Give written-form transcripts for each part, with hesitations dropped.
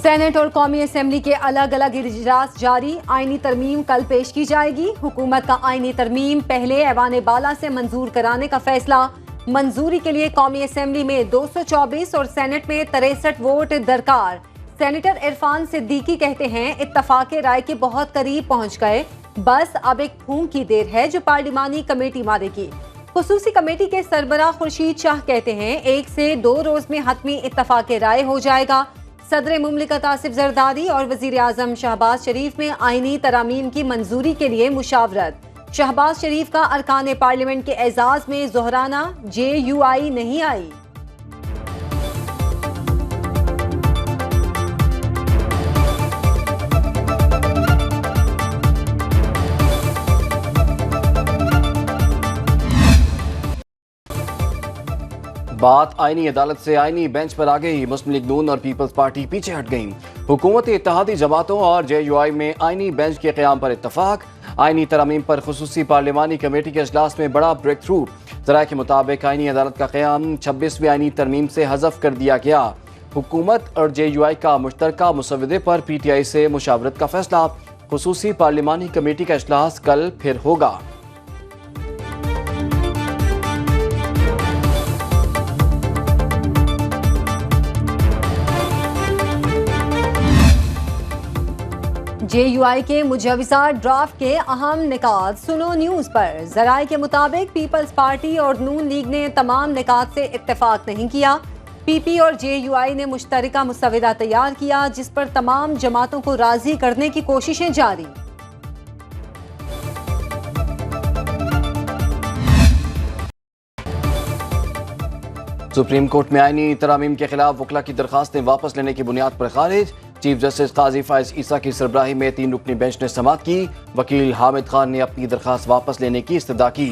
Senate और कौमी assembly के अलग अलग इजलास जारी। आईनी तरमीम कल पेश की जाएगी। हुकूमत का आईनी तरमीम पहले ऐवान बाला से मंजूर कराने का फैसला। मंजूरी के लिए कौमी असेंबली में 224 और सेनेट में 63 वोट दरकार। सेनेटर इरफान सिद्दीकी कहते हैं इत्तफाक राय के बहुत करीब पहुंच गए, बस अब एक फूंक की देर है जो पार्लिमानी कमेटी मारेगी। खुसूसी कमेटी के सरबराह खुर्शीद शाह कहते हैं 1 से 2 रोज में हतमी इत्तफाक राय हो जाएगा। सदर मुमलिकत आसिफ जरदारी और वजीर आजम शहबाज शरीफ में आईनी तरामीम की मंजूरी के लिए मुशावरत। शहबाज शरीफ का अरकान पार्लियामेंट के एजाज में जोहराना, JUI नहीं आई। बात आईनी अदालत से आईनी बेंच पर आ गई। मुस्लिम लीग नून और पीपल्स पार्टी पीछे हट गईं। हुकूमती इत्तेहादी जमातों और JUI में आईनी बेंच के क़याम पर इत्तफाक। आईनी तरामीम पर खुसूसी पार्लिमानी कमेटी के इजलास में बड़ा ब्रेक थ्रू। ज़राए के मुताबिक आईनी अदालत का क़याम 26वीं आईनी तरमीम से हज़फ कर दिया गया। हुकूमत और JUI का मुश्तरका मुसवदे पर PTI से मुशावरत का फैसला। खुसूसी पार्लिमानी कमेटी का इजलास कल फिर होगा। JUI के मुजवज़ा ड्राफ्ट के अहम निकात सुनो न्यूज़ पर। ज़राए के मुताबिक पीपल्स पार्टी और नून लीग ने तमाम निकात से इत्तेफाक नहीं किया। PP और JUI ने मुश्तरका मुसवदा तैयार किया जिस पर तमाम जमातों को राजी करने की कोशिशें जारी। सुप्रीम कोर्ट में आईनी तरामीम के खिलाफ वकला की दरखास्तें वापस लेने की बुनियाद पर खारिज। चीफ जस्टिस काजी फाइज ईसा की सरबराही में 3 रुकनी बेंच ने समाअत की। वकील हामिद खान ने अपनी दरखास्त वापस लेने की इस्तदा की।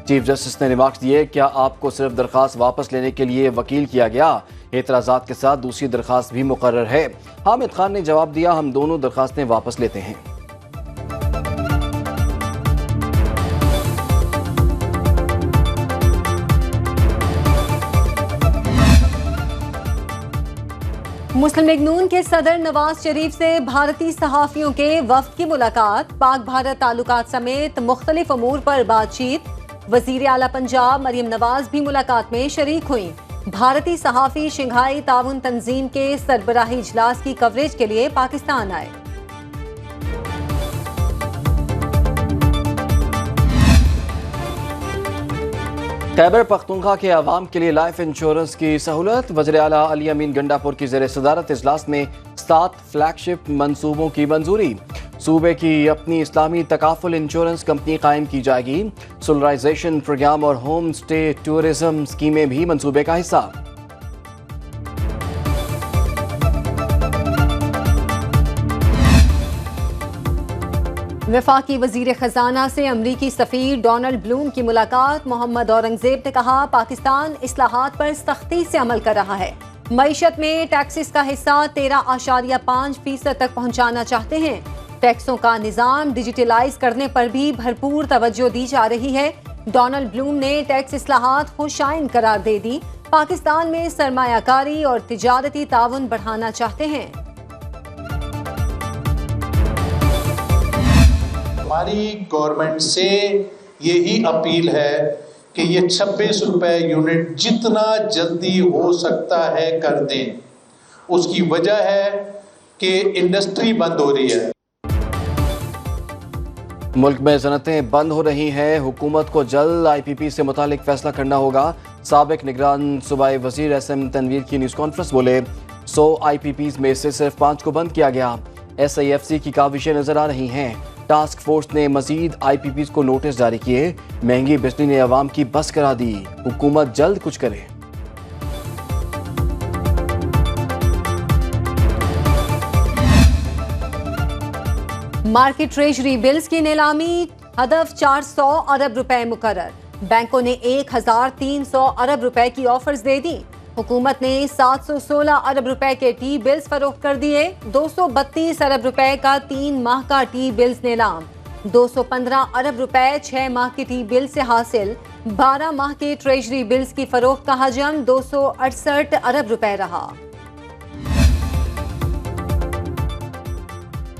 चीफ जस्टिस ने रिमार्क्स दिए, क्या आपको सिर्फ दरखास्त वापस लेने के लिए वकील किया गया? एतराज़ात के साथ दूसरी दरखास्त भी मुकर्रर है। हामिद खान ने जवाब दिया, हम दोनों दरखास्तें वापस लेते हैं। मुस्लिम लीग नून के सदर नवाज शरीफ से भारतीय सहाफ़ियों के वफ्द की मुलाकात। पाक भारत ताल्लुकात समेत मुख्तलिफ अमूर पर बातचीत। वजीर आला पंजाब मरियम नवाज भी मुलाकात में शरीक हुई। भारतीय सहाफ़ी शंघाई ताउन तंजीम के सरबराही इजलास की कवरेज के लिए पाकिस्तान आए। खैबर पख्तूनख्वा के अवाम के लिए लाइफ इंश्योरेंस की सहूलत। वज़ीर आला अली अमीन गंडापुर की ज़ेर सदारत इजलास में 7 फ्लैगशिप मंसूबों की मंजूरी। सूबे की अपनी इस्लामी तकाफुल इंश्योरेंस कंपनी कायम की जाएगी। सोलराइजेशन प्रोग्राम और होम स्टे टूरिज्म स्कीमें भी मंसूबे का हिस्सा। वफाकी वजीर खजाना से अमरीकी सफीर डोनाल्ड ब्लूम की मुलाकात। मोहम्मद औरंगजेब ने कहा, पाकिस्तान इस्लाहात पर सख्ती से अमल कर रहा है। मईशत में टैक्सेस का हिस्सा 13.5% तक पहुंचाना चाहते हैं। टैक्सों का निज़ाम डिजिटलाइज करने पर भी भरपूर तवज्जो दी जा रही है। डोनाल्ड ब्लूम ने टैक्स इस्लाहात खुशाइन करार दे दी। पाकिस्तान में सरमायाकारी और तिजारती ताउन बढ़ाना चाहते हैं। हमारी गवर्नमेंट से यही अपील है कि ये 26 रुपए यूनिट जितना जल्दी हो सकता है कर दें। उसकी वजह है कि इंडस्ट्री बंद हो रही है। मुल्क में सनतें बंद हो रही हैं। हुकूमत को जल्द IPP से मुतालिक फैसला करना होगा। साबिक निगरान सूबाई वजीर SM तनवीर की न्यूज़ कॉन्फ्रेंस बोले, 100 IPPs में से सिर्फ 5 को बंद किया गया। SIFC की काविशें नजर आ रही हैं। टास्क फोर्स ने मजीद IPPs को नोटिस जारी किए। महंगी बिजली ने अवाम की बस करा दी। हुकूमत जल्द कुछ करे। मार्केट ट्रेजरी बिल्स की नीलामी, हदफ 400 अरब रुपए मुकर्रर। बैंकों ने 1300 अरब रुपए की ऑफर्स दे दी। हुकूमत ने 716 अरब रुपए के टी बिल्स फरोख्त कर दिए। 232 अरब रुपए का 3 माह का टी बिल्स नीलाम। 215 अरब रुपए 6 माह की टी बिल से हासिल। 12 माह के ट्रेजरी बिल्स की फरोख्त का हजम 268 अरब रुपए रहा।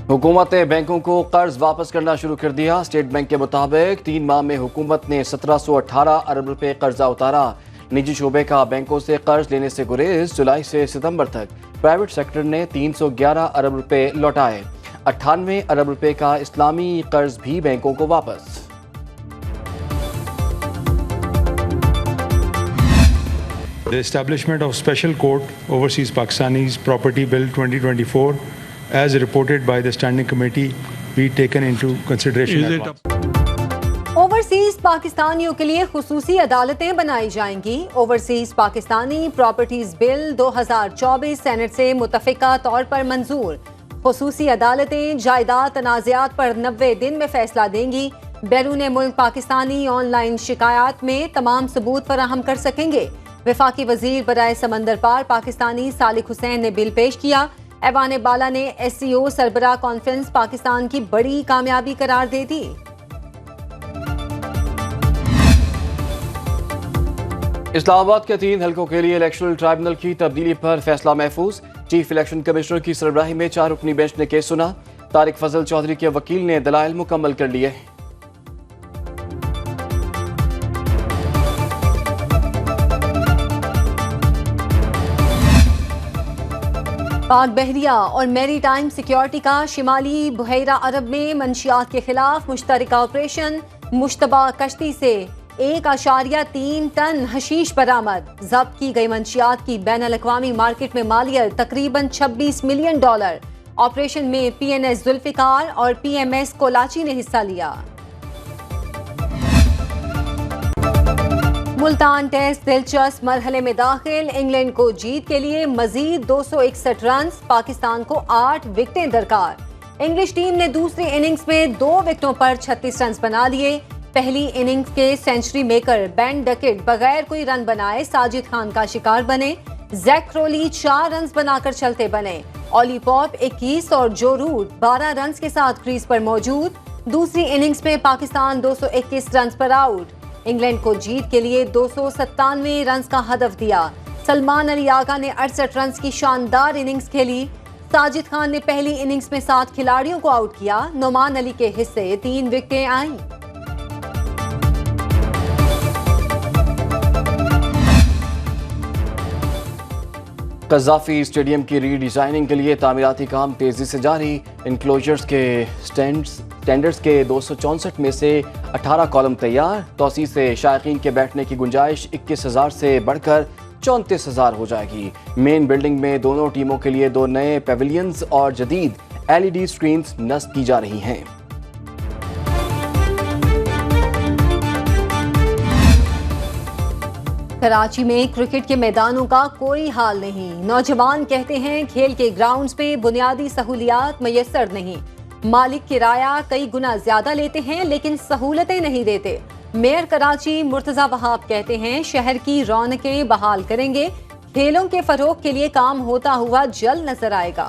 हुकूमत ने बैंकों को कर्ज वापस करना शुरू कर दिया। स्टेट बैंक के मुताबिक 3 माह में हुकूमत ने 1718 अरब रुपए कर्जा उतारा। निजी शोबे का बैंकों से कर्ज लेने से गुरेज। जुलाई से सितंबर तक प्राइवेट सेक्टर ने 311 अरब रुपए लौटाए। 98 अरब रुपए का इस्लामी कर्ज भी बैंकों को वापस। The establishment of Special Court Overseas Pakistanis Property Bill 2024, as reported by the Standing Committee, be taken into consideration. Overseas पाकिस्तानियों के लिए खुसूसी अदालतें बनाई जाएंगी। Overseas Pakistani properties bill 2024 senate से मुतफिका तौर पर मंजूर। खुसूसी अदालतें जायदाद तनाज़ात पर 90 दिन में फैसला देंगी। बैरून मुल्क पाकिस्तानी ऑनलाइन शिकायत में तमाम सबूत फराहम कर सकेंगे। वफाकी वजीर बराए समंदर पार पाकिस्तानी सालिक हुसैन ने बिल पेश किया। ऐवान बाला ने SCO सरबराह कॉन्फ्रेंस पाकिस्तान की बड़ी कामयाबी करार दे दी। इस्लामाबाद के 3 हलकों के लिए इलेक्शनल ट्राइब्यूनल की तब्दीली पर फैसला महफूज। चीफ इलेक्शन कमिश्नर की सरबराही में 4 रुकनी बेंच ने केस सुना। तारिक फजल चौधरी के वकील ने दलाइल मुकम्मल कर लिए। पाक बहरिया और मैरी टाइम सिक्योरिटी का शिमाली बहरा अरब में मंशियात के खिलाफ मुश्तरका ऑपरेशन। मुश्तबा कश्ती से 1.3 टन हशीश बरामद। जब्त की गई मंशियात की बैनुल-अक़वामी मार्केट में मालियत तकरीबन $26 मिलियन। ऑपरेशन में PNS जुल्फिकार और PMS कोलाची ने हिस्सा लिया। मुल्तान टेस्ट दिलचस्प मरहले में दाखिल। इंग्लैंड को जीत के लिए मजीद 261 रन। पाकिस्तान को 8 विकेटें दरकार। इंग्लिश टीम ने दूसरी इनिंग्स में 2 विकेटों पर 36 रन बना लिए। पहली इनिंग्स के सेंचुरी मेकर बेन डकेट बगैर कोई रन बनाए साजिद खान का शिकार बने। जैक क्रोली 4 रन बनाकर चलते बने। ऑली पॉप 21 और जो रूट 12 रन के साथ क्रीज पर मौजूद। दूसरी इनिंग्स में पाकिस्तान 221 रन पर आउट। इंग्लैंड को जीत के लिए 297 रन का हदफ दिया। सलमान अली आगा ने 68 रन की शानदार इनिंग्स खेली। साजिद खान ने पहली इनिंग्स में 7 खिलाड़ियों को आउट किया। नोमान अली के हिस्से 3 विकेटें आईं। कज़ाफी स्टेडियम की रीडिजाइनिंग के लिए तामीराती काम तेजी से जारी। इनक्लोजर्स के स्टैंडर्ड्स के 264 में से 18 कॉलम तैयार। तोसी से शायकीन के बैठने की गुंजाइश 21,000 से बढ़कर 34,000 हो जाएगी। मेन बिल्डिंग में दोनों टीमों के लिए 2 नए पेविलियंस और जदीद LED स्क्रीन्स नस्ब की जा रही हैं। कराची में क्रिकेट के मैदानों का कोई हाल नहीं। नौजवान कहते हैं खेल के ग्राउंड्स पे बुनियादी सहूलियात मयसर नहीं। मालिक किराया कई गुना ज्यादा लेते हैं लेकिन सहूलतें नहीं देते। मेयर कराची मुर्तजा वहाब कहते हैं शहर की रौनकें बहाल करेंगे। खेलों के फरोग के लिए काम होता हुआ जल्द नजर आएगा।